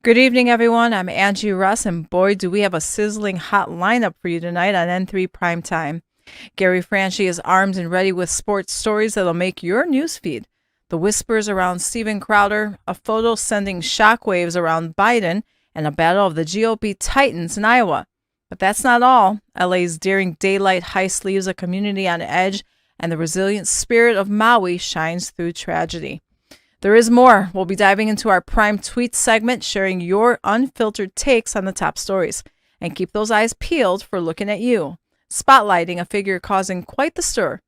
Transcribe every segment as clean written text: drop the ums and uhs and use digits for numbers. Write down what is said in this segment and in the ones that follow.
Good evening, everyone. I'm Angie Russ, and boy, do we have a sizzling hot lineup for you tonight on N3 Primetime. Gary Franchi is armed and ready with sports stories that'll make your newsfeed. The whispers around Steven Crowder, a photo sending shockwaves around Biden, and a battle of the GOP titans in Iowa. But that's not all. LA's daring daylight heist leaves a community on edge, and the resilient spirit of Maui shines through tragedy. There is more. We'll be diving into our Prime Tweet segment, sharing your unfiltered takes on the top stories. And keep those eyes peeled for looking at you, spotlighting a figure causing quite the stir.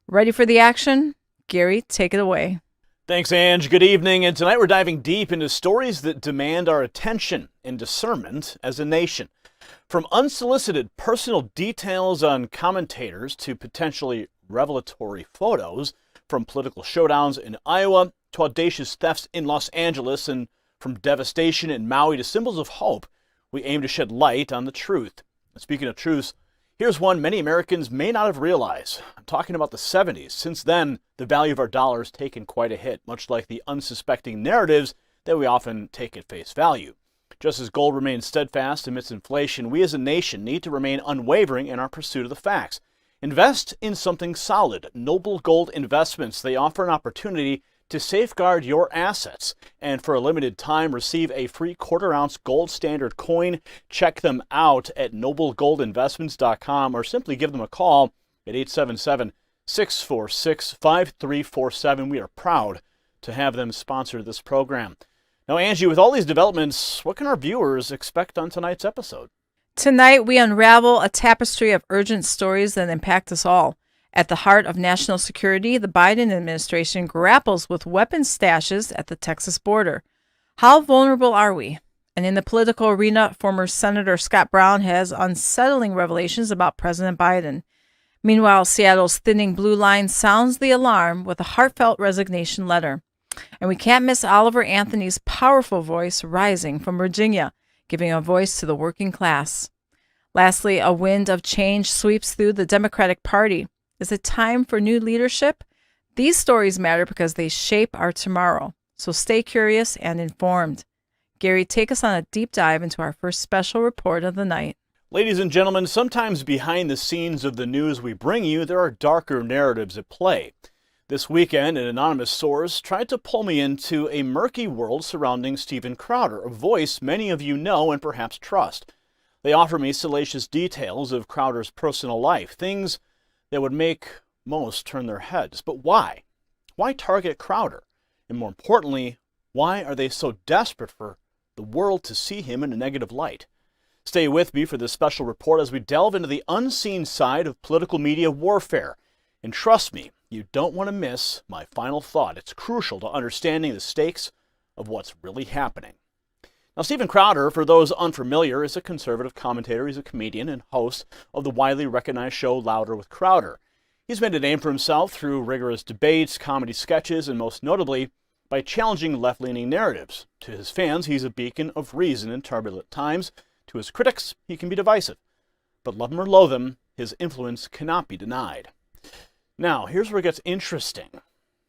Ready for the action? Gary, take it away. Thanks, Ange. Good evening. And tonight we're diving deep into stories that demand our attention and discernment as a nation. From unsolicited personal details on commentators to potentially revelatory photos, from political showdowns in Iowa to audacious thefts in Los Angeles, and from devastation in Maui to symbols of hope, we aim to shed light on the truth. And speaking of truths, here's one many Americans may not have realized. I'm talking about the 70s. Since then, the value of our dollar has taken quite a hit, much like the unsuspecting narratives that we often take at face value. Just as gold remains steadfast amidst inflation, we as a nation need to remain unwavering in our pursuit of the facts. Invest in something solid. Noble Gold Investments. They offer an opportunity to safeguard your assets, and for a limited time receive a free quarter-ounce gold standard coin. Check them out at noblegoldinvestments.com or simply give them a call at 877-646-5347. We are proud to have them sponsor this program. Now, Angie, with all these developments, what can our viewers expect on tonight's episode? Tonight, we unravel a tapestry of urgent stories that impact us all. At the heart of national security, the Biden administration grapples with weapons stashes at the Texas border. How vulnerable are we? And in the political arena, former Senator Scott Brown has unsettling revelations about President Biden. Meanwhile, Seattle's thinning blue line sounds the alarm with a heartfelt resignation letter. And we can't miss Oliver Anthony's powerful voice rising from Virginia, giving a voice to the working class. Lastly, a wind of change sweeps through the Democratic Party. Is it time for new leadership? These stories matter because they shape our tomorrow. So stay curious and informed. Gary, take us on a deep dive into our first special report of the night. Ladies and gentlemen, sometimes behind the scenes of the news we bring you, there are darker narratives at play. This weekend, an anonymous source tried to pull me into a murky world surrounding Steven Crowder, a voice many of you know and perhaps trust. They offer me salacious details of Crowder's personal life, things that would make most turn their heads. But why? Why target Crowder? And more importantly, why are they so desperate for the world to see him in a negative light? Stay with me for this special report as we delve into the unseen side of political media warfare. And trust me, you don't want to miss my final thought. It's crucial to understanding the stakes of what's really happening. Now, Steven Crowder, for those unfamiliar, is a conservative commentator. He's a comedian and host of the widely recognized show Louder with Crowder. He's made a name for himself through rigorous debates, comedy sketches, and most notably, by challenging left-leaning narratives. To his fans, he's a beacon of reason in turbulent times. To his critics, he can be divisive. But love him or loathe him, his influence cannot be denied. Now, here's where it gets interesting.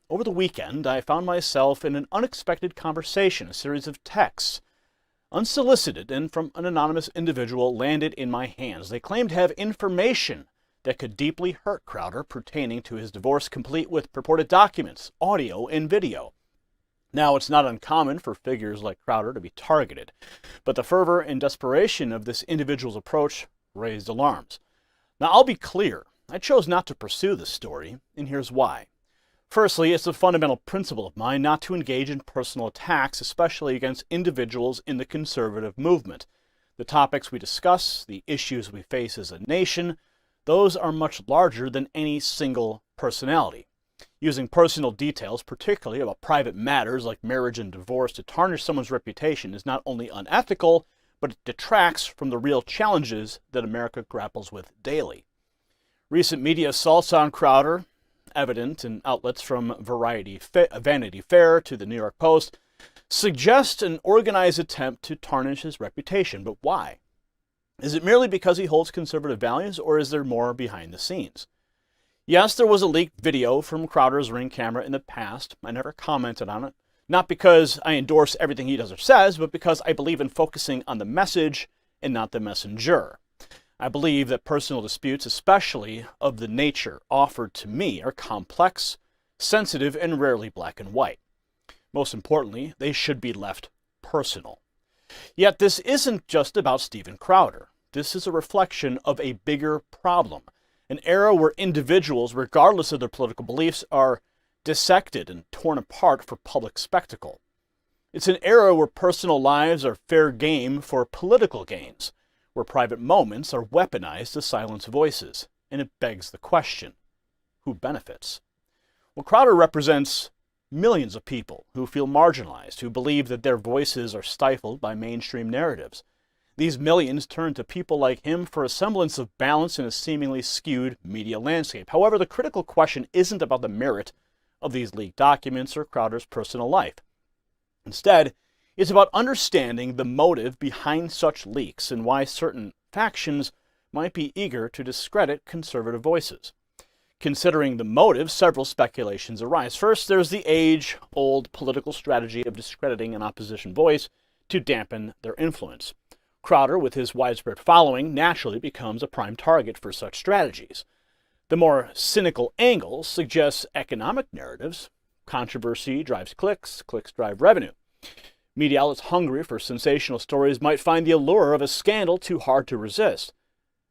Over the weekend, I found myself in an unexpected conversation. A series of texts, unsolicited and from an anonymous individual, landed in my hands. They claimed to have information that could deeply hurt Crowder pertaining to his divorce, complete with purported documents, audio, and video. Now, it's not uncommon for figures like Crowder to be targeted, but the fervor and desperation of this individual's approach raised alarms. Now, I'll be clear. I chose not to pursue this story, and here's why. Firstly, it's a fundamental principle of mine not to engage in personal attacks, especially against individuals in the conservative movement. The topics we discuss, the issues we face as a nation, those are much larger than any single personality. Using personal details, particularly about private matters like marriage and divorce, to tarnish someone's reputation is not only unethical, but it detracts from the real challenges that America grapples with daily. Recent media assaults on Crowder, evident in outlets from Vanity Fair to the New York Post, suggest an organized attempt to tarnish his reputation. But why? Is it merely because he holds conservative values, or is there more behind the scenes? Yes, there was a leaked video from Crowder's Ring camera in the past. I never commented on it. Not because I endorse everything he does or says, but because I believe in focusing on the message and not the messenger. I believe that personal disputes, especially of the nature offered to me, are complex, sensitive, and rarely black and white. Most importantly, they should be left personal. Yet this isn't just about Steven Crowder. This is a reflection of a bigger problem, an era where individuals, regardless of their political beliefs, are dissected and torn apart for public spectacle. It's an era where personal lives are fair game for political gains, where private moments are weaponized to silence voices, and it begs the question, who benefits? Well, Crowder represents millions of people who feel marginalized, who believe that their voices are stifled by mainstream narratives. These millions turn to people like him for a semblance of balance in a seemingly skewed media landscape. However, the critical question isn't about the merit of these leaked documents or Crowder's personal life. Instead, it's about understanding the motive behind such leaks and why certain factions might be eager to discredit conservative voices. Considering the motive, several speculations arise. First, there's the age-old political strategy of discrediting an opposition voice to dampen their influence. Crowder, with his widespread following, naturally becomes a prime target for such strategies. The more cynical angle suggests economic narratives. Controversy drives clicks, clicks drive revenue. Media outlets hungry for sensational stories might find the allure of a scandal too hard to resist.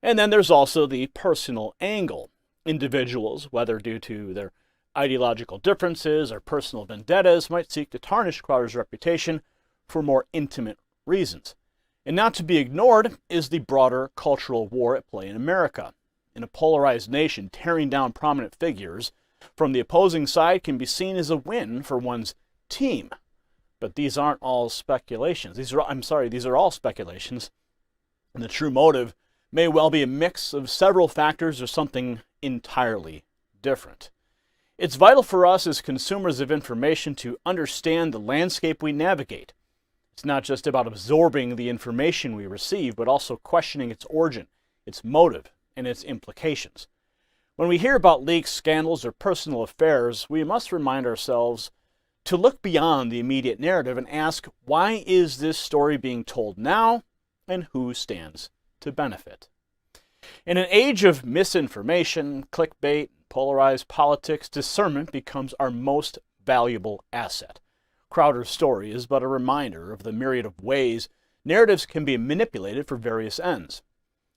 And then there's also the personal angle. Individuals, whether due to their ideological differences or personal vendettas, might seek to tarnish Crowder's reputation for more intimate reasons. And not to be ignored is the broader cultural war at play in America. In a polarized nation, tearing down prominent figures from the opposing side can be seen as a win for one's team. But these aren't all speculations. These are all speculations. And the true motive may well be a mix of several factors or something entirely different. It's vital for us as consumers of information to understand the landscape we navigate. It's not just about absorbing the information we receive, but also questioning its origin, its motive, and its implications. When we hear about leaks, scandals, or personal affairs, we must remind ourselves to look beyond the immediate narrative and ask, why is this story being told now, and who stands to benefit? In an age of misinformation, clickbait, polarized politics, discernment becomes our most valuable asset. Crowder's story is but a reminder of the myriad of ways narratives can be manipulated for various ends.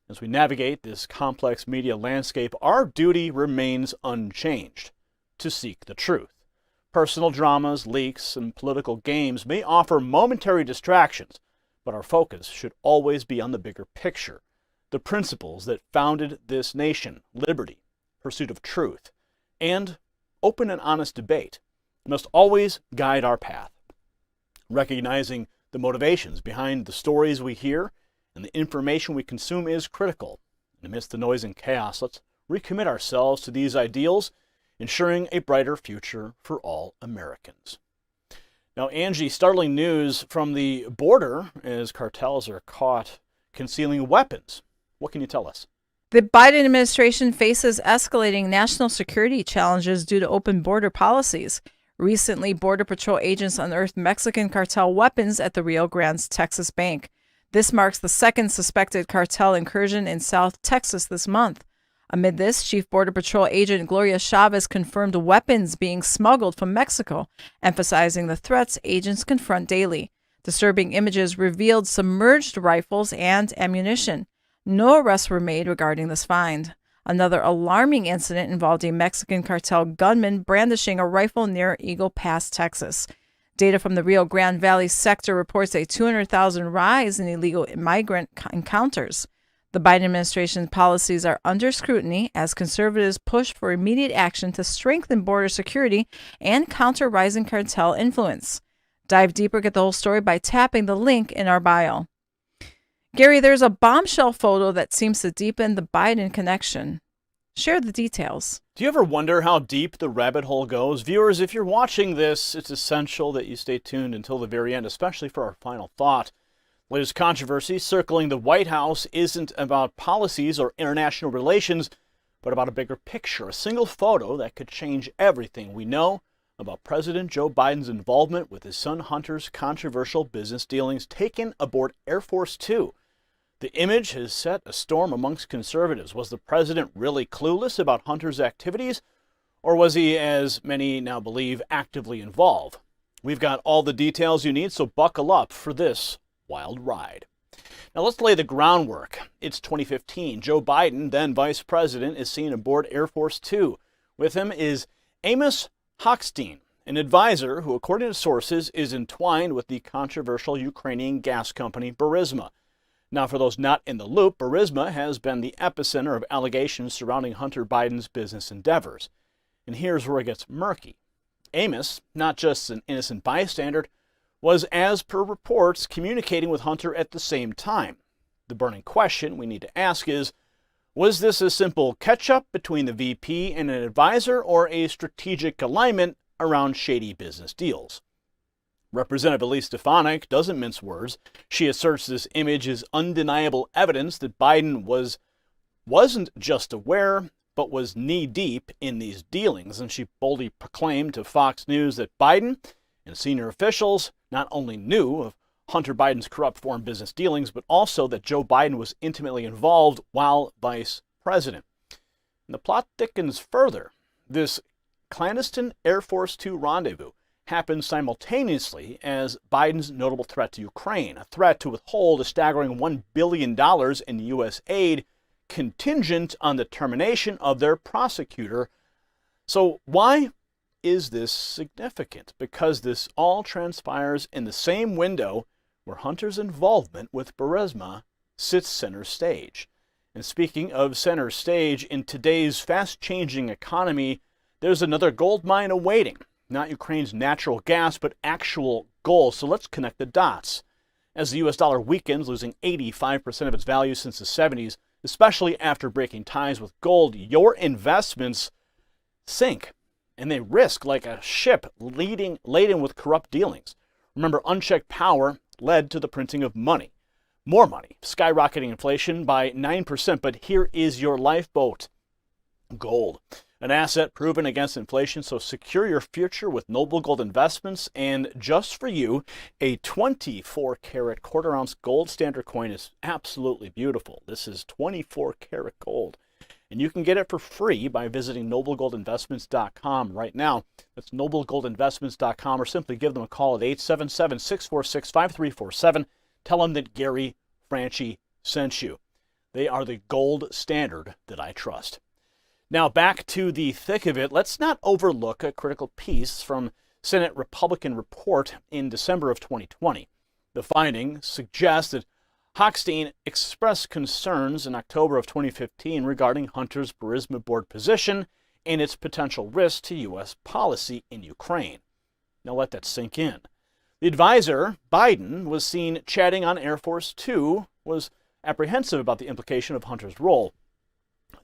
As we navigate this complex media landscape, our duty remains unchanged: to seek the truth. Personal dramas, leaks, and political games may offer momentary distractions, but our focus should always be on the bigger picture, the principles that founded this nation: liberty, pursuit of truth, and open and honest debate must always guide our path. Recognizing the motivations behind the stories we hear and the information we consume is critical. Amidst the noise and chaos, let's recommit ourselves to these ideals, ensuring a brighter future for all Americans. Now, Angie, startling news from the border as cartels are caught concealing weapons. What can you tell us? The Biden administration faces escalating national security challenges due to open border policies. Recently, Border Patrol agents unearthed Mexican cartel weapons at the Rio Grande, Texas bank. This marks the second suspected cartel incursion in South Texas this month. Amid this, Chief Border Patrol Agent Gloria Chavez confirmed weapons being smuggled from Mexico, emphasizing the threats agents confront daily. Disturbing images revealed submerged rifles and ammunition. No arrests were made regarding this find. Another alarming incident involved a Mexican cartel gunman brandishing a rifle near Eagle Pass, Texas. Data from the Rio Grande Valley sector reports a 200,000 rise in illegal migrant encounters. The Biden administration's policies are under scrutiny as conservatives push for immediate action to strengthen border security and counter rising cartel influence. Dive deeper, get the whole story by tapping the link in our bio. Gary, there's a bombshell photo that seems to deepen the Biden connection. Share the details. Do you ever wonder how deep the rabbit hole goes? Viewers, if you're watching this, it's essential that you stay tuned until the very end, especially for our final thought. Latest controversy circling the White House isn't about policies or international relations, but about a bigger picture, a single photo that could change everything we know about President Joe Biden's involvement with his son Hunter's controversial business dealings taken aboard Air Force Two. The image has set a storm amongst conservatives. Was the president really clueless about Hunter's activities, or was he, as many now believe, actively involved? We've got all the details you need, so buckle up for this wild ride. Now let's lay the groundwork. It's 2015. Joe Biden, then vice president, is seen aboard Air Force Two. With him is Amos Hochstein, an advisor who, according to sources, is entwined with the controversial Ukrainian gas company Burisma. Now, for those not in the loop, Burisma has been the epicenter of allegations surrounding Hunter Biden's business endeavors. And here's where it gets murky. Amos, not just an innocent bystander, was, as per reports, communicating with Hunter at the same time. The burning question we need to ask is, was this a simple catch-up between the VP and an advisor, or a strategic alignment around shady business deals? Representative Elise Stefanik doesn't mince words. She asserts this image is undeniable evidence that Biden wasn't just aware, but was knee-deep in these dealings, and she boldly proclaimed to Fox News that Biden and senior officials not only knew of Hunter Biden's corrupt foreign business dealings, but also that Joe Biden was intimately involved while vice president. And the plot thickens further. This clandestine Air Force Two rendezvous happened simultaneously as Biden's notable threat to Ukraine, a threat to withhold a staggering $1 billion in U.S. aid contingent on the termination of their prosecutor. So why is this significant? Because this all transpires in the same window where Hunter's involvement with Burisma sits center stage. And speaking of center stage, in today's fast-changing economy, there's another gold mine awaiting. Not Ukraine's natural gas, but actual gold. So let's connect the dots. As the U.S. dollar weakens, losing 85% of its value since the 70s, especially after breaking ties with gold, your investments sink. And they risk like a ship laden with corrupt dealings. Remember, unchecked power led to the printing of money. More money, skyrocketing inflation by 9%. But here is your lifeboat: gold. An asset proven against inflation, so secure your future with Noble Gold Investments. And just for you, a 24-karat quarter-ounce gold standard coin is absolutely beautiful. This is 24-karat gold. And you can get it for free by visiting noblegoldinvestments.com right now. That's noblegoldinvestments.com, or simply give them a call at 877-646-5347. Tell them that Gary Franchi sent you. They are the gold standard that I trust. Now back to the thick of it. Let's not overlook a critical piece from Senate Republican report in December of 2020. The findings suggest that Hochstein expressed concerns in October of 2015 regarding Hunter's Burisma board position and its potential risk to U.S. policy in Ukraine. Now let that sink in. The advisor, Biden, was seen chatting on Air Force Two, was apprehensive about the implication of Hunter's role.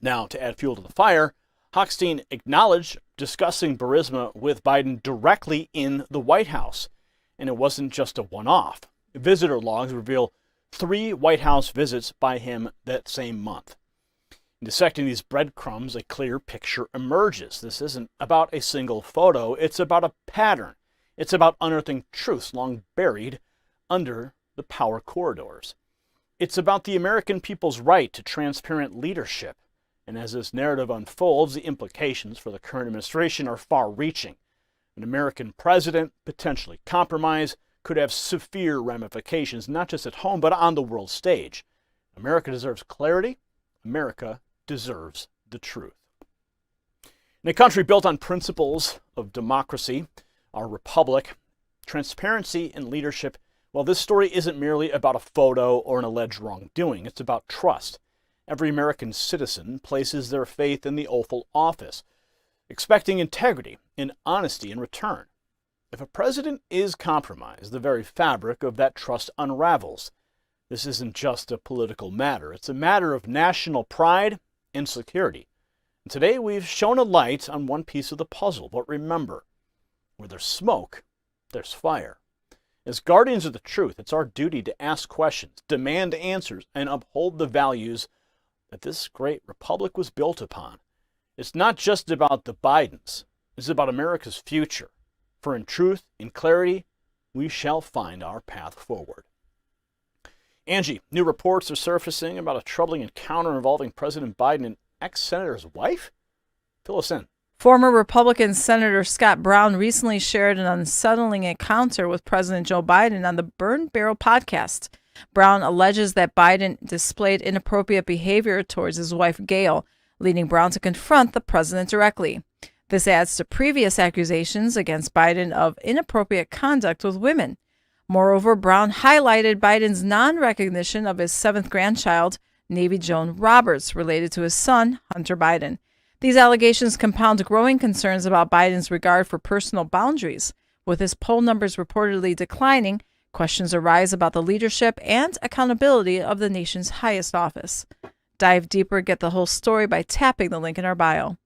Now, to add fuel to the fire, Hochstein acknowledged discussing Burisma with Biden directly in the White House. And it wasn't just a one-off. Visitor logs reveal 3 White House visits by him that same month. In dissecting these breadcrumbs, a clear picture emerges. This isn't about a single photo. It's about a pattern. It's about unearthing truths long buried under the power corridors. It's about the American people's right to transparent leadership. And as this narrative unfolds, the implications for the current administration are far-reaching. An American president, potentially compromised, could have severe ramifications, not just at home, but on the world stage. America deserves clarity. America deserves the truth. In a country built on principles of democracy, our republic, transparency, and leadership, well, this story isn't merely about a photo or an alleged wrongdoing. It's about trust. Every American citizen places their faith in the Oval Office, expecting integrity and honesty in return. If a president is compromised, the very fabric of that trust unravels. This isn't just a political matter. It's a matter of national pride and security. And today we've shown a light on one piece of the puzzle. But remember, where there's smoke, there's fire. As guardians of the truth, it's our duty to ask questions, demand answers, and uphold the values that this great republic was built upon. It's not just about the Bidens. It's about America's future. For in truth, in clarity, we shall find our path forward. Angie, new reports are surfacing about a troubling encounter involving President Biden and ex-senator's wife? Fill us in. Former Republican Senator Scott Brown recently shared an unsettling encounter with President Joe Biden on the Burn Barrel podcast. Brown alleges that Biden displayed inappropriate behavior towards his wife, Gail, leading Brown to confront the president directly. This adds to previous accusations against Biden of inappropriate conduct with women. Moreover, Brown highlighted Biden's non-recognition of his seventh grandchild, Navy Joan Roberts, related to his son, Hunter Biden. These allegations compound growing concerns about Biden's regard for personal boundaries. With his poll numbers reportedly declining, questions arise about the leadership and accountability of the nation's highest office. Dive deeper, get the whole story by tapping the link in our bio.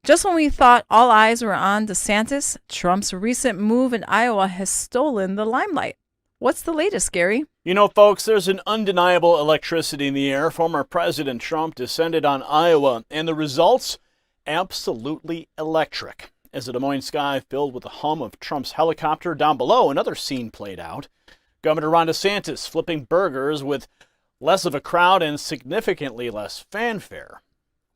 Just when we thought all eyes were on DeSantis, Trump's recent move in Iowa has stolen the limelight. What's the latest, Gary? You know, folks, there's an undeniable electricity in the air. Former President Trump descended on Iowa, and the results? Absolutely electric. As the Des Moines sky filled with the hum of Trump's helicopter, down below, another scene played out. Governor Ron DeSantis flipping burgers with less of a crowd and significantly less fanfare.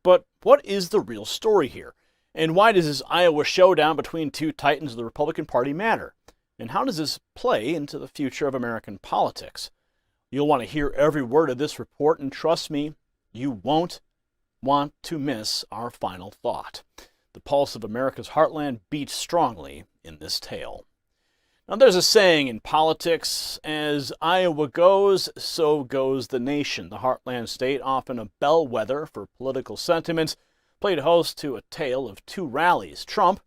But what is the real story here? And why does this Iowa showdown between two titans of the Republican Party matter? And how does this play into the future of American politics? You'll want to hear every word of this report, and trust me, you won't want to miss our final thought. The pulse of America's heartland beats strongly in this tale. Now, there's a saying in politics, as Iowa goes, so goes the nation. The heartland state, often a bellwether for political sentiments, played host to a tale of two rallies. Trump,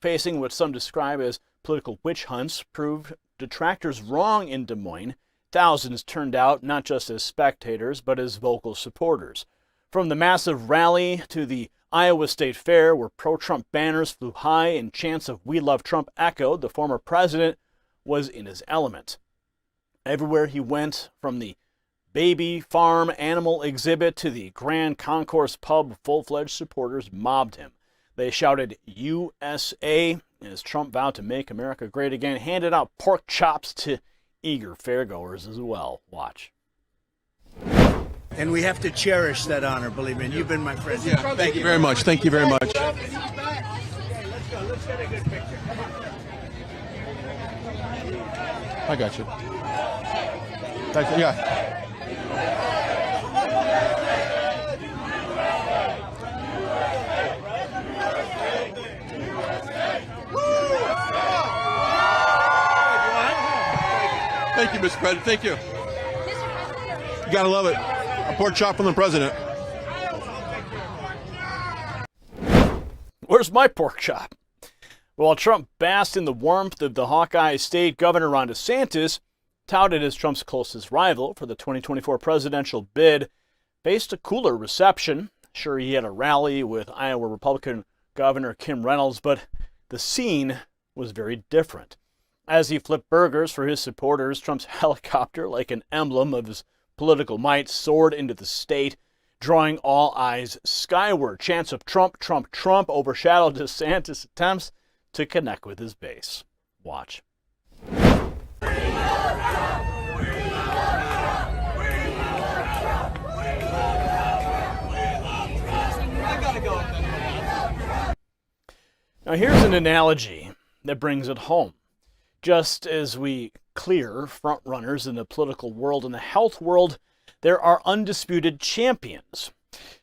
facing what some describe as political witch hunts, proved detractors wrong in Des Moines. Thousands turned out not just as spectators, but as vocal supporters. From the massive rally to the Iowa State Fair, where pro-Trump banners flew high and chants of "We Love Trump" echoed, the former president was in his element. Everywhere he went, from the baby farm animal exhibit to the Grand Concourse pub, full-fledged supporters mobbed him. They shouted USA as Trump vowed to make America great again, handed out pork chops to eager fairgoers as well. Watch. And we have to cherish that honor, believe me. And you've been my friend. Yeah, thank you very much. Thank you very much. Let's go. Let's get a good picture. Come on. I got you. Yeah. Thank you, Mr. President. Thank you. You gotta love it. A pork chop from the president. Where's my pork chop? While Trump basked in the warmth of the Hawkeye State, Governor Ron DeSantis, touted as Trump's closest rival for the 2024 presidential bid, faced a cooler reception. Sure, he had a rally with Iowa Republican Governor Kim Reynolds, but the scene was very different. As he flipped burgers for his supporters, Trump's helicopter, like an emblem of his political might, soared into the state, drawing all eyes skyward. Chants of "Trump, Trump, Trump" overshadowed DeSantis' attempts to connect with his base. Watch. Now here's an analogy that brings it home. Just as we clear front-runners in the political world and the health world, there are undisputed champions.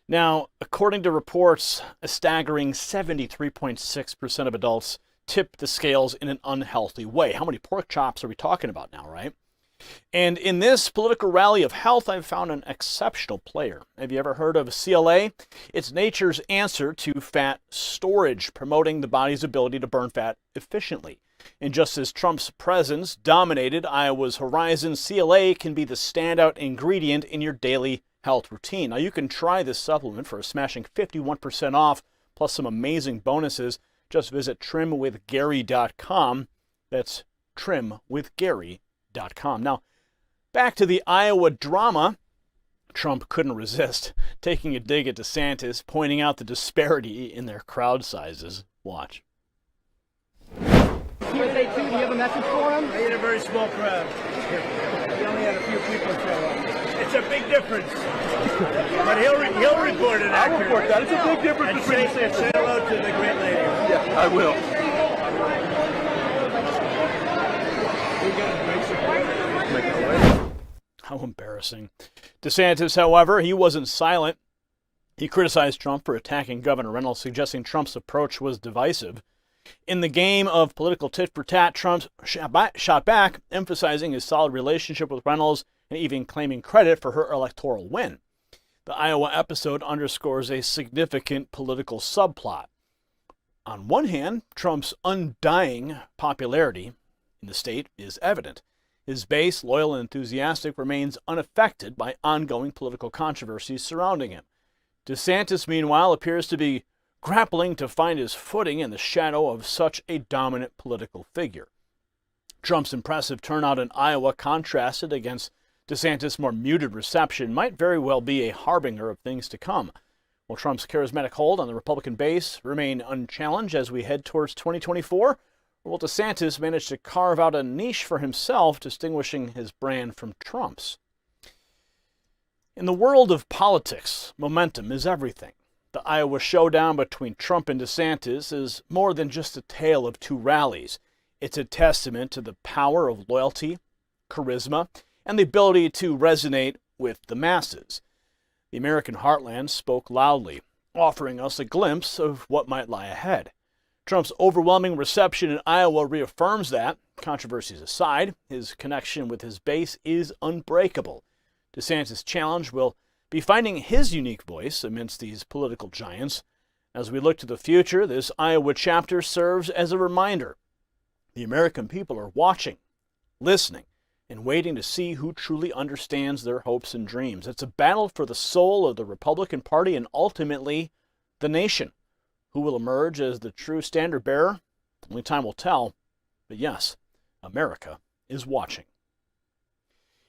Now, according to reports, a staggering 73.6% of adults tip the scales in an unhealthy way. How many pork chops are we talking about now, right? And in this political rally of health, I've found an exceptional player. Have you ever heard of CLA? It's nature's answer to fat storage, promoting the body's ability to burn fat efficiently. And just as Trump's presence dominated Iowa's horizon, CLA can be the standout ingredient in your daily health routine. Now, you can try this supplement for a smashing 51% off, plus some amazing bonuses. Just visit trimwithgary.com. That's trimwithgary.com. Now, back to the Iowa drama. Trump couldn't resist taking a dig at DeSantis, pointing out the disparity in their crowd sizes. Watch. PSA 2, do you have a message for him? I had a very small crowd. We only had a few people show up. It's a big difference. But he'll report it I'll accurately. report that. It's a big difference And between say hello to the great lady. Yeah, I will. How embarrassing. DeSantis, however, he wasn't silent. He criticized Trump for attacking Governor Reynolds, suggesting Trump's approach was divisive. In the game of political tit-for-tat, Trump shot back, emphasizing his solid relationship with Reynolds and even claiming credit for her electoral win. The Iowa episode underscores a significant political subplot. On one hand, Trump's undying popularity in the state is evident. His base, loyal and enthusiastic, remains unaffected by ongoing political controversies surrounding him. DeSantis, meanwhile, appears to be grappling to find his footing in the shadow of such a dominant political figure. Trump's impressive turnout in Iowa, contrasted against DeSantis' more muted reception, might very well be a harbinger of things to come. Will Trump's charismatic hold on the Republican base remain unchallenged as we head towards 2024? Or will DeSantis manage to carve out a niche for himself, distinguishing his brand from Trump's? In the world of politics, momentum is everything. The Iowa showdown between Trump and DeSantis is more than just a tale of two rallies. It's a testament to the power of loyalty, charisma, and the ability to resonate with the masses. The American heartland spoke loudly, offering us a glimpse of what might lie ahead. Trump's overwhelming reception in Iowa reaffirms that, controversies aside, his connection with his base is unbreakable. DeSantis' challenge will be finding his unique voice amidst these political giants. As we look to the future, this Iowa chapter serves as a reminder. The American people are watching, listening, and waiting to see who truly understands their hopes and dreams. It's a battle for the soul of the Republican Party and ultimately the nation. Who will emerge as the true standard bearer? Only time will tell. But yes, America is watching.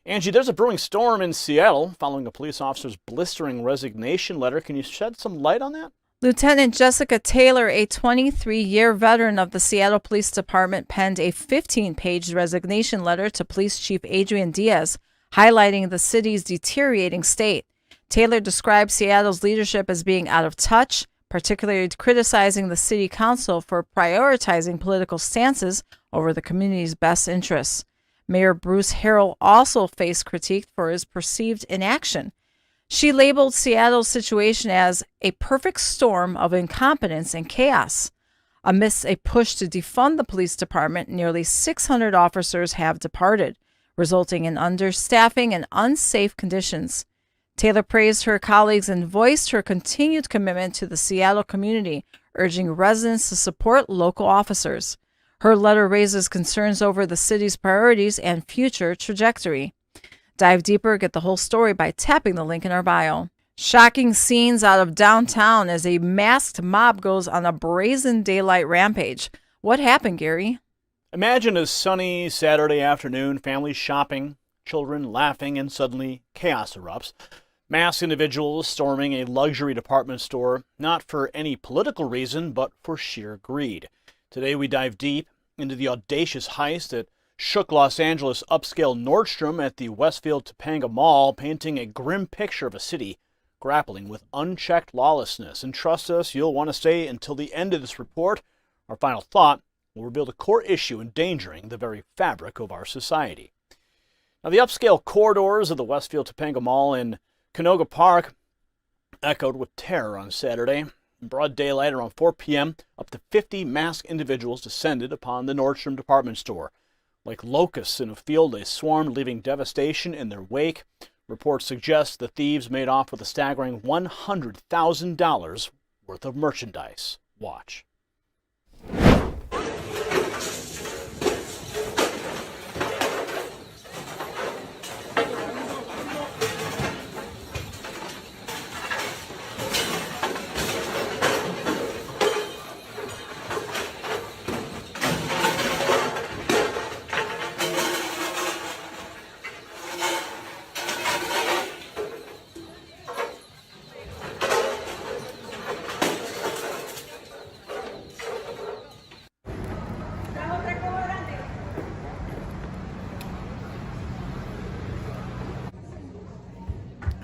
Angie, there's a brewing storm in Seattle following a police officer's blistering resignation letter. Can you shed some light on that? Lieutenant Jessica Taylor, a 23-year veteran of the Seattle Police Department, penned a 15-page resignation letter to Police Chief Adrian Diaz, highlighting the city's deteriorating state. Taylor described Seattle's leadership as being out of touch, particularly criticizing the city council for prioritizing political stances over the community's best interests. Mayor Bruce Harrell also faced critique for his perceived inaction. She labeled Seattle's situation as a perfect storm of incompetence and chaos. Amidst a push to defund the police department, nearly 600 officers have departed, resulting in understaffing and unsafe conditions. Taylor praised her colleagues and voiced her continued commitment to the Seattle community, urging residents to support local officers. Her letter raises concerns over the city's priorities and future trajectory. Dive deeper, get the whole story by tapping the link in our bio. Shocking scenes out of downtown as a masked mob goes on a brazen daylight rampage. What happened, Gary? Imagine a sunny Saturday afternoon, families shopping, children laughing, and suddenly chaos erupts. Masked individuals storming a luxury department store, not for any political reason, but for sheer greed. Today we dive deep into the audacious heist that shook Los Angeles upscale Nordstrom at the Westfield Topanga Mall, painting a grim picture of a city grappling with unchecked lawlessness. And trust us, you'll want to stay until the end of this report. Our final thought will reveal the core issue endangering the very fabric of our society. Now, the upscale corridors of the Westfield Topanga Mall in Canoga Park echoed with terror on Saturday. In broad daylight around 4 p.m., up to 50 masked individuals descended upon the Nordstrom department store. Like locusts in a field, they swarmed, leaving devastation in their wake. Reports suggest the thieves made off with a staggering $100,000 worth of merchandise. Watch.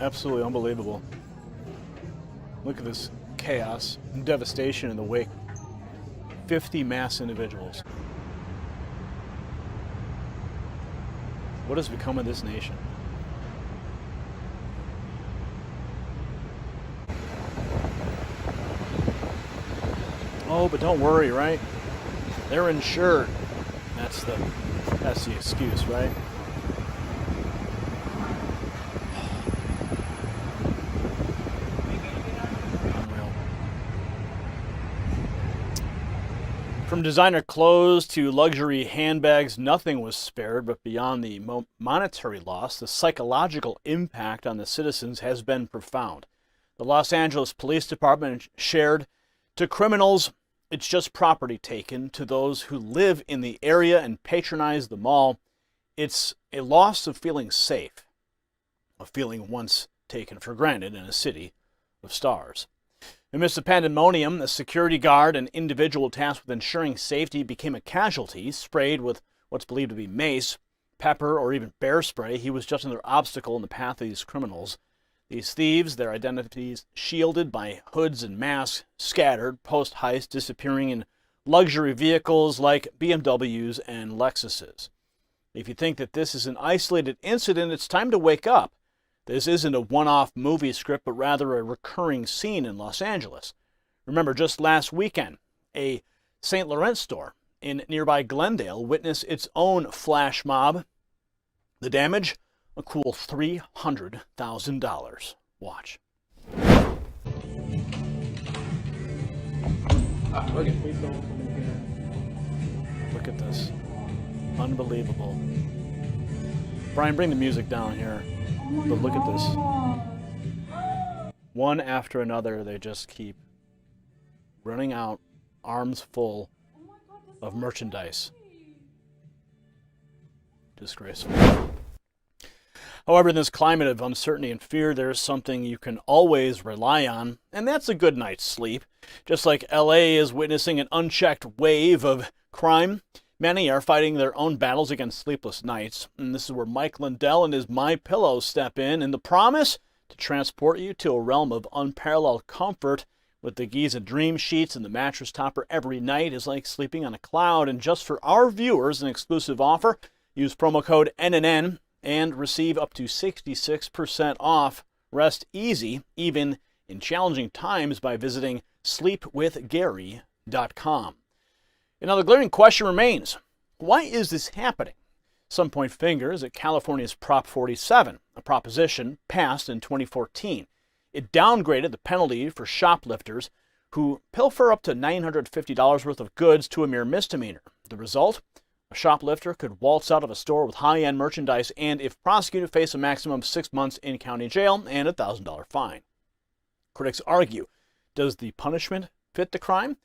Absolutely unbelievable. Look at this chaos and devastation in the wake. 50 mass individuals. What has become of this nation? Oh, but don't worry, right? They're insured. That's the excuse, right? Unreal. From designer clothes to luxury handbags, nothing was spared, but beyond the monetary loss, the psychological impact on the citizens has been profound. The Los Angeles Police Department shared, to criminals, it's just property taken. To those who live in the area and patronize the mall, it's a loss of feeling safe, a feeling once taken for granted in a city of stars. Amidst the pandemonium, a security guard, an individual tasked with ensuring safety, became a casualty, sprayed with what's believed to be mace, pepper, or even bear spray. He was just another obstacle in the path of these criminals. These thieves, their identities shielded by hoods and masks, scattered post-heist, disappearing in luxury vehicles like BMWs and Lexuses. If you think that this is an isolated incident, it's time to wake up. This isn't a one-off movie script, but rather a recurring scene in Los Angeles. Remember, just last weekend, a St. Laurent store in nearby Glendale witnessed its own flash mob. The damage? A cool $300,000. Watch. Look at this. Unbelievable. Brian, bring the music down here. But look at this. One after another, they just keep running out, arms full of merchandise. Disgraceful. However, in this climate of uncertainty and fear, there is something you can always rely on, and that's a good night's sleep. Just like LA is witnessing an unchecked wave of crime, many are fighting their own battles against sleepless nights. And this is where Mike Lindell and his MyPillow step in the promise to transport you to a realm of unparalleled comfort. With the Giza Dream Sheets and the mattress topper, every night is like sleeping on a cloud. And just for our viewers, an exclusive offer. Use promo code NNN and receive up to 66% off. Rest easy, even in challenging times, by visiting sleepwithgary.com. And now the glaring question remains, why is this happening? Some point fingers at California's Prop 47, a proposition passed in 2014. It downgraded the penalty for shoplifters who pilfer up to $950 worth of goods to a mere misdemeanor. The result? A shoplifter could waltz out of a store with high-end merchandise and, if prosecuted, face a maximum of 6 months in county jail and a $1,000 fine. Critics argue, does the punishment fit the crime?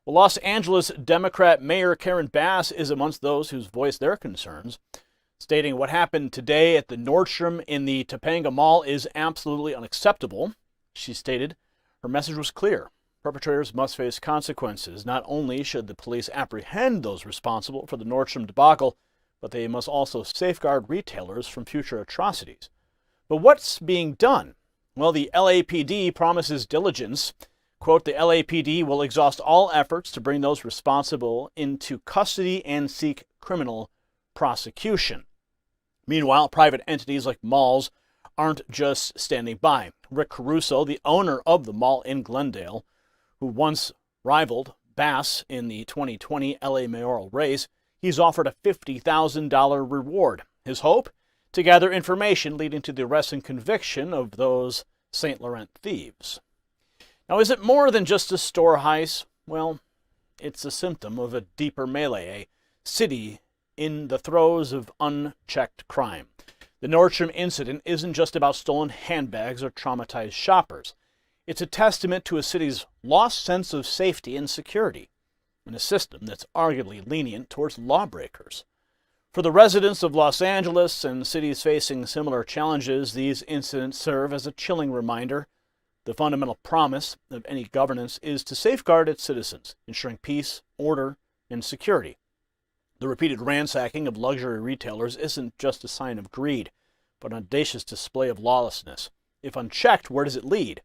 Well, Los Angeles Democrat Mayor Karen Bass is amongst those who's voiced their concerns, stating what happened today at the Nordstrom in the Topanga Mall is absolutely unacceptable. She stated her message was clear. Perpetrators must face consequences. Not only should the police apprehend those responsible for the Nordstrom debacle, but they must also safeguard retailers from future atrocities. But what's being done? Well, the LAPD promises diligence. Quote, the LAPD will exhaust all efforts to bring those responsible into custody and seek criminal prosecution. Meanwhile, private entities like malls aren't just standing by. Rick Caruso, the owner of the mall in Glendale, who once rivaled Bass in the 2020 LA mayoral race, he's offered a $50,000 reward. His hope? To gather information leading to the arrest and conviction of those St. Laurent thieves. Now, is it more than just a store heist? Well, it's a symptom of a deeper melee, a city in the throes of unchecked crime. The Nordstrom incident isn't just about stolen handbags or traumatized shoppers. It's a testament to a city's lost sense of safety and security, and a system that's arguably lenient towards lawbreakers. For the residents of Los Angeles and cities facing similar challenges, these incidents serve as a chilling reminder. The fundamental promise of any governance is to safeguard its citizens, ensuring peace, order, and security. The repeated ransacking of luxury retailers isn't just a sign of greed, but an audacious display of lawlessness. if unchecked, where does it lead?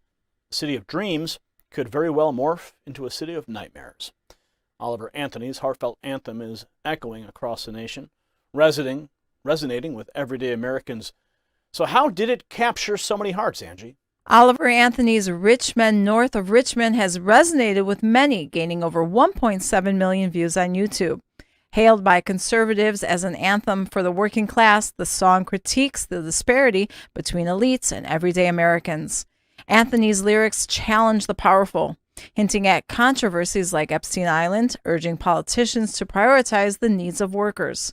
The city of dreams could very well morph into a city of nightmares. Oliver Anthony's heartfelt anthem is echoing across the nation, resonating with everyday Americans. So how did it capture so many hearts, Angie? Oliver Anthony's Rich Men North of Richmond has resonated with many, gaining over 1.7 million views on YouTube. Hailed by conservatives as an anthem for the working class, the song critiques the disparity between elites and everyday Americans. Anthony's lyrics challenge the powerful, hinting at controversies like Epstein Island, urging politicians to prioritize the needs of workers.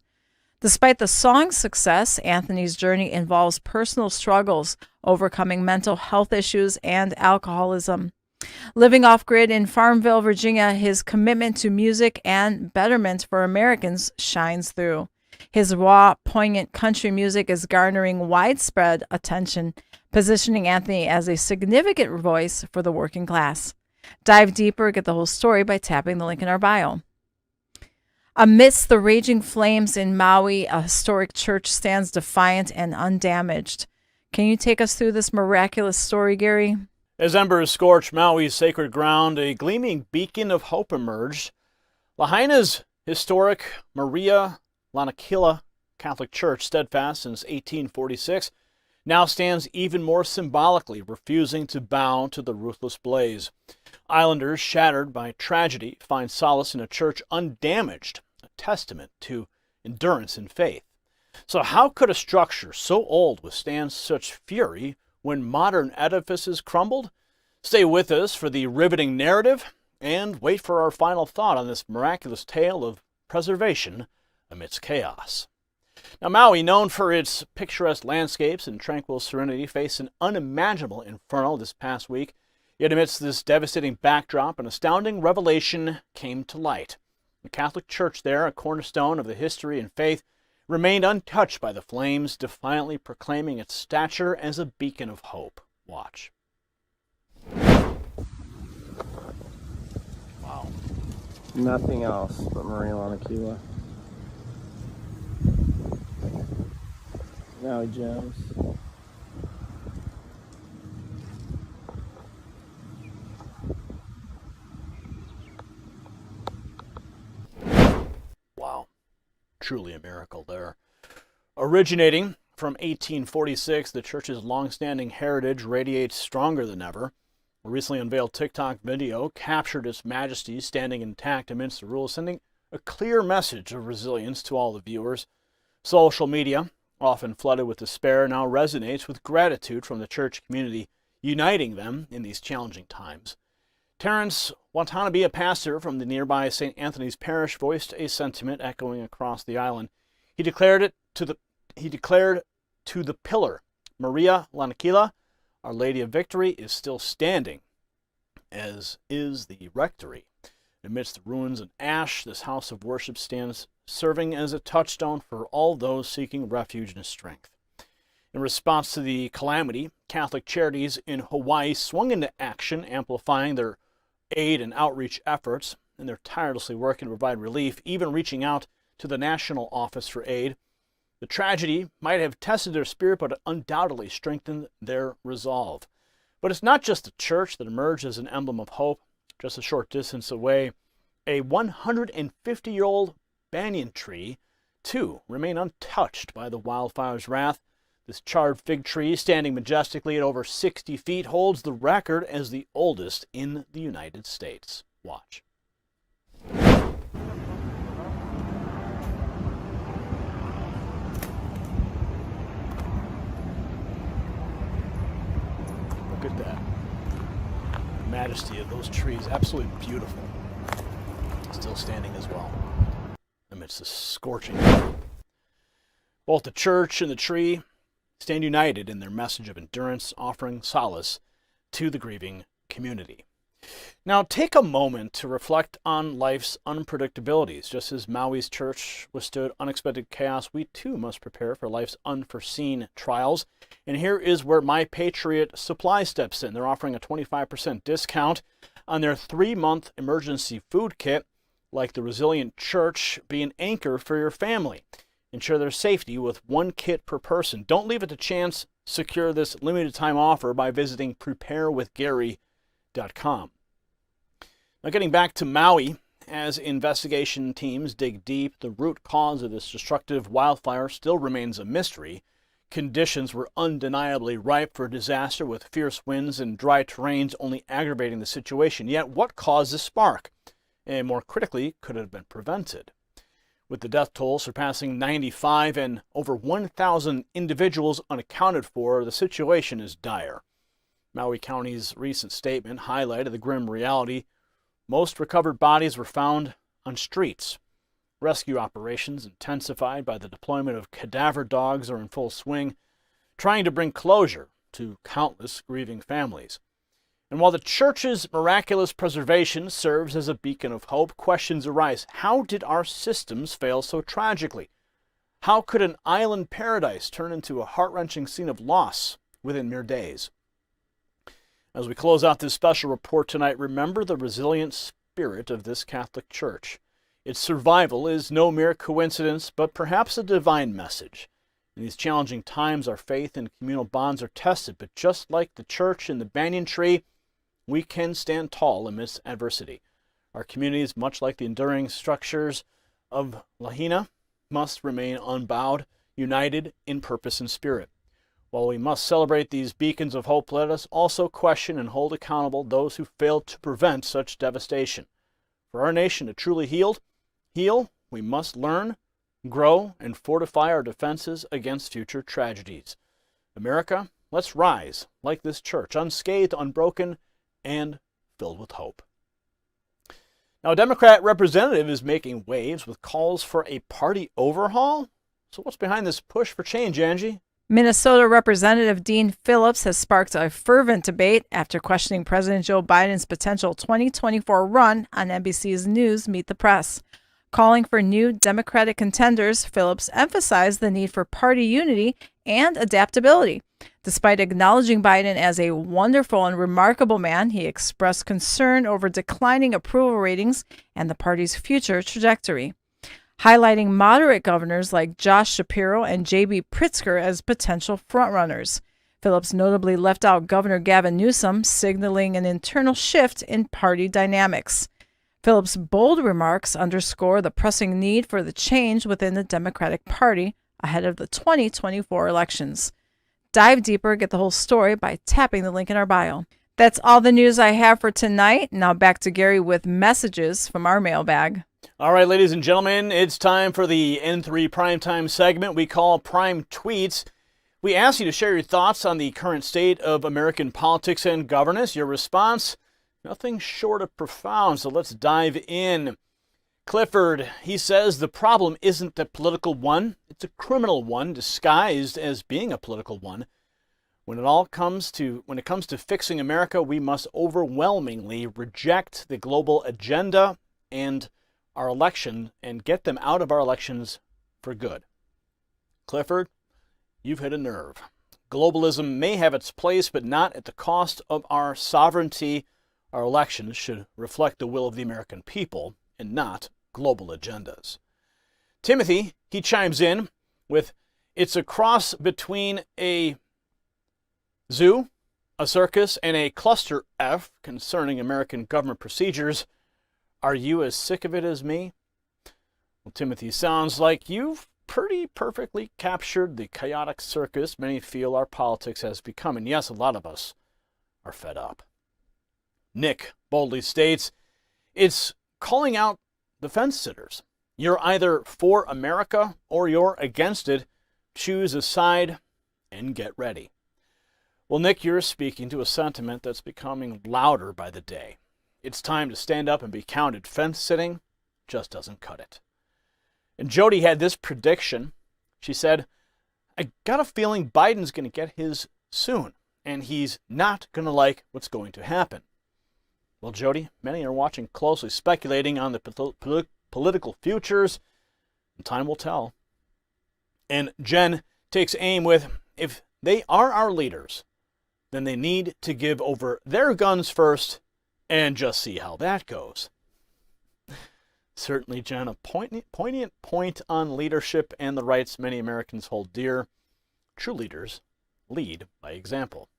Despite the song's success, Anthony's journey involves personal struggles, overcoming mental health issues and alcoholism. Living off-grid in Farmville, Virginia, his commitment to music and betterment for Americans shines through. His raw, poignant country music is garnering widespread attention, positioning Anthony as a significant voice for the working class. Dive deeper, get the whole story by tapping the link in our bio. Amidst the raging flames in Maui, a historic church stands defiant and undamaged. Can you take us through this miraculous story, Gary? As embers scorch Maui's sacred ground, a gleaming beacon of hope emerged. Lahaina's historic Maria Lanakila Catholic Church, steadfast since 1846, now stands even more symbolically, refusing to bow to the ruthless blaze. Islanders, shattered by tragedy, find solace in a church undamaged, a testament to endurance and faith. So how could a structure so old withstand such fury when modern edifices crumbled? Stay with us for the riveting narrative and wait for our final thought on this miraculous tale of preservation amidst chaos. Now, Maui, known for its picturesque landscapes and tranquil serenity, faced an unimaginable inferno this past week. Yet amidst this devastating backdrop, an astounding revelation came to light. The Catholic Church there, a cornerstone of the history and faith, remained untouched by the flames, defiantly proclaiming its stature as a beacon of hope. Watch. Wow. Nothing else but Maria Lanakila. Maui Jones. Wow. Truly a miracle there. Originating from 1846, the church's long-standing heritage radiates stronger than ever. A recently unveiled TikTok video captured its majesty standing intact amidst the rules, sending a clear message of resilience to all the viewers. Social media, often flooded with despair, now resonates with gratitude from the church community, uniting them in these challenging times. Terrence Watanabe, a pastor from the nearby St. Anthony's Parish, voiced a sentiment echoing across the island. He declared to the pillar, Maria Lanakila, Our Lady of Victory, is still standing, as is the rectory. Amidst the ruins and ash, this house of worship stands, serving as a touchstone for all those seeking refuge and strength. In response to the calamity, Catholic Charities in Hawaii swung into action, amplifying their aid and outreach efforts, and they're tirelessly working to provide relief, even reaching out to the National Office for Aid. The tragedy might have tested their spirit, but undoubtedly strengthened their resolve. But it's not just the church that emerged as an emblem of hope. Just a short distance away, a 150-year-old banyan tree, too, remained untouched by the wildfire's wrath. This charred fig tree, standing majestically at over 60 feet, holds the record as the oldest in the United States. Watch. Look at that. The majesty of those trees, absolutely beautiful. Still standing as well, amidst the scorching heat. Both the church and the tree stand united in their message of endurance, offering solace to the grieving community. Now, take a moment to reflect on life's unpredictabilities. Just as Maui's church withstood unexpected chaos, we too must prepare for life's unforeseen trials. And here is where My Patriot Supply steps in. They're offering a 25% discount on their 3-month emergency food kit. Like the resilient church, be an anchor for your family. ensure their safety with one kit per person. Don't leave it to chance. Secure this limited time offer by visiting preparewithgary.com. Now, getting back to Maui, as investigation teams dig deep, the root cause of this destructive wildfire still remains a mystery. Conditions were undeniably ripe for disaster, with fierce winds and dry terrains only aggravating the situation. Yet, what caused the spark? And more critically, could it have been prevented? With the death toll surpassing 95 and over 1,000 individuals unaccounted for, the situation is dire. Maui County's recent statement highlighted the grim reality. Most recovered bodies were found on streets. Rescue operations, intensified by the deployment of cadaver dogs, are in full swing, trying to bring closure to countless grieving families. And while the church's miraculous preservation serves as a beacon of hope, questions arise. How did our systems fail so tragically? How could an island paradise turn into a heart-wrenching scene of loss within mere days? As we close out this special report tonight, remember the resilient spirit of this Catholic Church. Its survival is no mere coincidence, but perhaps a divine message. In these challenging times, our faith and communal bonds are tested, but just like the church and the banyan tree, we can stand tall amidst adversity. Our communities, much like the enduring structures of Lahaina, must remain unbowed, united in purpose and spirit. While we must celebrate these beacons of hope, let us also question and hold accountable those who failed to prevent such devastation. For our nation to truly heal, we must learn, grow, and fortify our defenses against future tragedies. America, let's rise like this church, unscathed, unbroken, and filled with hope. Now, a Democrat representative is making waves with calls for a party overhaul. So what's behind this push for change, Angie? Minnesota Representative Dean Phillips has sparked a fervent debate after questioning President Joe Biden's potential 2024 run on NBC's News Meet the Press. Calling for new Democratic contenders, Phillips emphasized the need for party unity and adaptability. Despite acknowledging Biden as a wonderful and remarkable man, he expressed concern over declining approval ratings and the party's future trajectory, highlighting moderate governors like Josh Shapiro and J.B. Pritzker as potential frontrunners. Phillips notably left out Governor Gavin Newsom, signaling an internal shift in party dynamics. Phillips' bold remarks underscore the pressing need for the change within the Democratic Party ahead of the 2024 elections. Dive deeper, get the whole story by tapping the link in our bio. That's all the news I have for tonight. Now back to Gary with messages from our mailbag. All right, ladies and gentlemen, it's time for the N3 Primetime segment we call Prime Tweets. We ask you to share your thoughts on the current state of American politics and governance. Your response, nothing short of profound, so let's dive in. Clifford, he says the problem isn't a political one, it's a criminal one disguised as being a political one. When it comes to fixing America, we must overwhelmingly reject the global agenda and our election and get them out of our elections for good. Clifford, you've hit a nerve. Globalism may have its place, but not at the cost of our sovereignty. Our elections should reflect the will of the American people and not global agendas. Timothy, he chimes in with, it's a cross between a zoo, a circus, and a cluster F concerning American government procedures. Are you as sick of it as me? Well, Timothy, sounds like you've pretty perfectly captured the chaotic circus many feel our politics has become. And yes, a lot of us are fed up. Nick boldly states, it's calling out the fence sitters. You're either for America or you're against it. Choose a side and get ready. Well, Nick, you're speaking to a sentiment that's becoming louder by the day. It's time to stand up and be counted. Fence sitting just doesn't cut it. And Jody had this prediction. She said, I got a feeling Biden's going to get his soon, and he's not going to like what's going to happen. Well, Jody, many are watching closely, speculating on the political futures, and time will tell. And Jen takes aim with, if they are our leaders, then they need to give over their guns first and just see how that goes. Certainly, Jen, a poignant point on leadership and the rights many Americans hold dear. True leaders lead by example.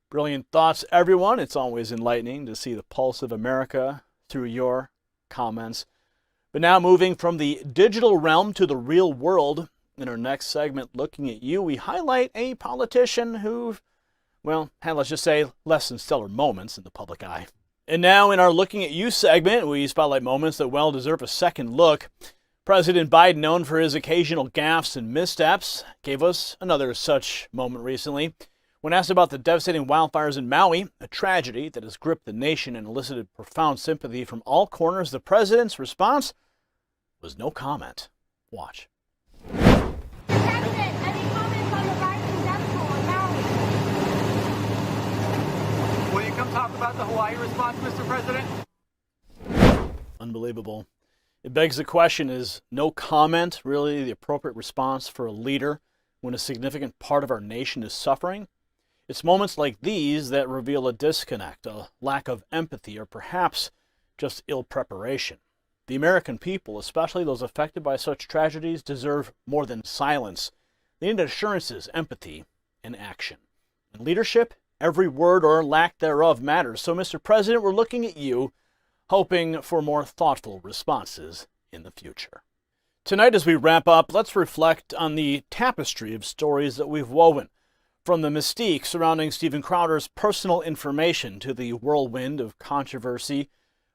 Brilliant thoughts, everyone. It's always enlightening to see the pulse of America through your comments. But now moving from the digital realm to the real world, in our next segment, Looking at You, we highlight a politician who, well, had, let's just say, less than stellar moments in the public eye. And now in our Looking at You segment, we spotlight moments that well deserve a second look. President Biden, known for his occasional gaffes and missteps, gave us another such moment recently. When asked about the devastating wildfires in Maui, a tragedy that has gripped the nation and elicited profound sympathy from all corners, the president's response was no comment. Watch. President, any comments on the rising death toll in Maui? Will you come talk about the Hawaii response, Mr. President? Unbelievable. It begs the question, is no comment really the appropriate response for a leader when a significant part of our nation is suffering? It's moments like these that reveal a disconnect, a lack of empathy, or perhaps just ill preparation. The American people, especially those affected by such tragedies, deserve more than silence. They need assurances, empathy, and action. In leadership, every word or lack thereof matters. So, Mr. President, we're looking at you, hoping for more thoughtful responses in the future. Tonight, as we wrap up, let's reflect on the tapestry of stories that we've woven. From the mystique surrounding Steven Crowder's personal information to the whirlwind of controversy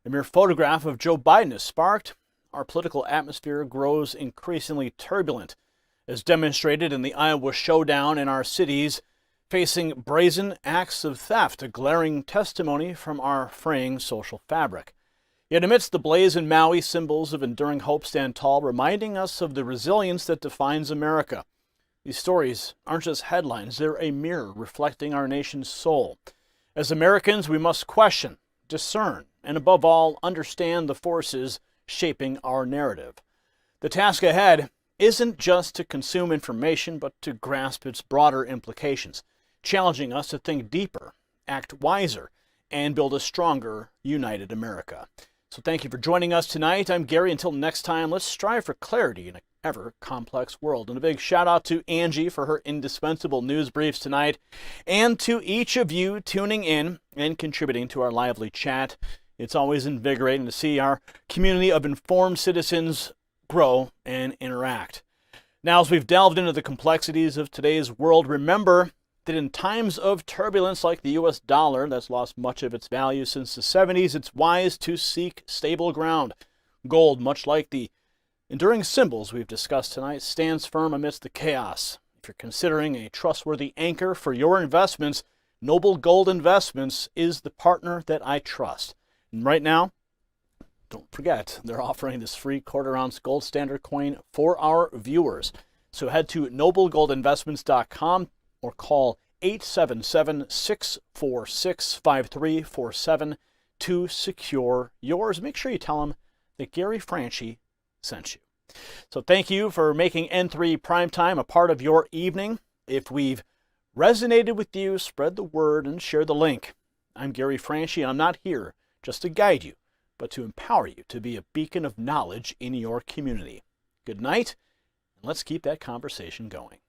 a mere photograph of Joe Biden has sparked, our political atmosphere grows increasingly turbulent, as demonstrated in the Iowa showdown in our cities, facing brazen acts of theft, a glaring testimony from our fraying social fabric. Yet amidst the blaze in Maui, symbols of enduring hope stand tall, reminding us of the resilience that defines America. These stories aren't just headlines, they're a mirror reflecting our nation's soul. As Americans, we must question, discern, and above all, understand the forces shaping our narrative. The task ahead isn't just to consume information, but to grasp its broader implications, challenging us to think deeper, act wiser, and build a stronger, united America. So thank you for joining us tonight. I'm Gary. Until next time, let's strive for clarity in an ever-complex world. And a big shout-out to Angie for her indispensable news briefs tonight, and to each of you tuning in and contributing to our lively chat. It's always invigorating to see our community of informed citizens grow and interact. Now, as we've delved into the complexities of today's world, remember that in times of turbulence like the U.S. dollar that's lost much of its value since the 70s, it's wise to seek stable ground. Gold, much like the enduring symbols we've discussed tonight, stands firm amidst the chaos. If you're considering a trustworthy anchor for your investments, Noble Gold Investments is the partner that I trust. And right now, don't forget, they're offering this free quarter-ounce gold standard coin for our viewers. So head to noblegoldinvestments.com or call 877-646-5347 to secure yours. Make sure you tell them that Gary Franchi sent you. So thank you for making N3 Primetime a part of your evening. If we've resonated with you, spread the word and share the link. I'm Gary Franchi, and I'm not here just to guide you, but to empower you to be a beacon of knowledge in your community. Good night, and let's keep that conversation going.